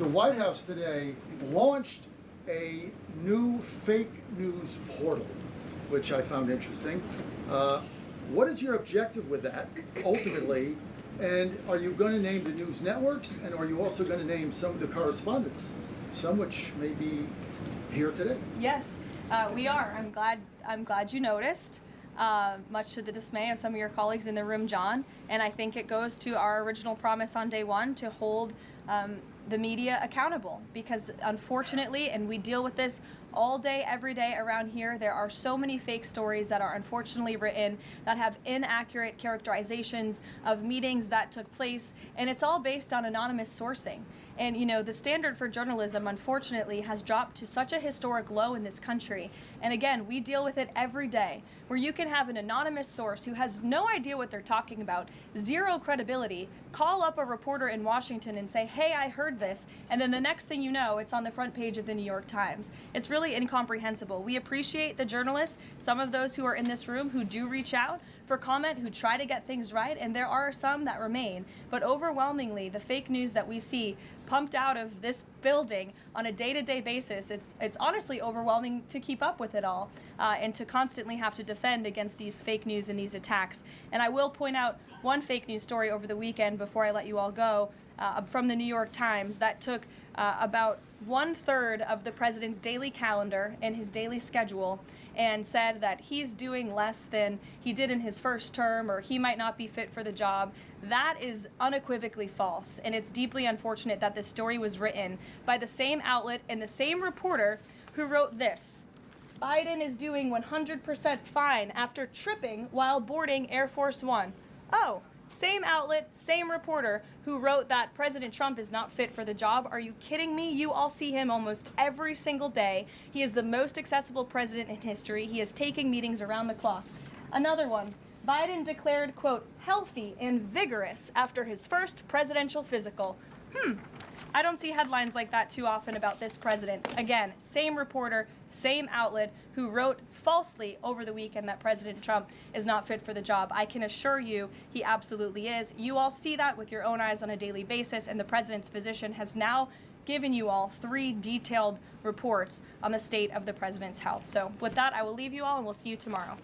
the White House today launched a new fake news portal, which I found interesting. What is your objective with that, ultimately? And are you going to name the news networks, and are you also going to name some of the correspondents, some which may be here today? Yes, we are. I'm glad you noticed. Much to the dismay of some of your colleagues in the room, John. And I think it goes to our original promise on day one to hold the media accountable, because unfortunately, and we deal with this all day, every day around here, there are so many fake stories that are unfortunately written that have inaccurate characterizations of meetings that took place, and it's all based on anonymous sourcing. And you know, the standard for journalism, unfortunately, has dropped to such a historic low in this country. And again, we deal with it every day, where you can have an anonymous source who has no idea what they're talking about, zero credibility, call up a reporter in Washington and say, hey, I heard this, and then the next thing you know, it's on the front page of the New York Times. It's really incomprehensible. We appreciate the journalists, some of those who are in this room who do reach out for comment, who try to get things right, and there are some that remain. But overwhelmingly, the fake news that we see pumped out of this building on a day-to-day basis, it's honestly overwhelming to keep up with it all, and to constantly have to defend against these fake news and these attacks. And I will point out one fake news story over the weekend before I let you all go, from the New York Times that took about 1/3 of the president's daily calendar and his daily schedule and said that he's doing less than he did in his first term, or he might not be fit for the job. That is unequivocally false, and it's deeply unfortunate that this story was written by the same outlet and the same reporter who wrote this: Biden is doing 100% fine after tripping while boarding Air Force One. Oh, same outlet, same reporter who wrote that President Trump is not fit for the job. Are you kidding me? You all see him almost every single day. He is the most accessible president in history. He is taking meetings around the clock. Another one. Biden declared, quote, healthy and vigorous after his first presidential physical. I don't see headlines like that too often about this president. Again, same reporter, same outlet who wrote falsely over the weekend that President Trump is not fit for the job. I can assure you he absolutely is. You all see that with your own eyes on a daily basis, and the president's physician has now given you all 3 detailed reports on the state of the president's health. So with that, I will leave you all, and we'll see you tomorrow.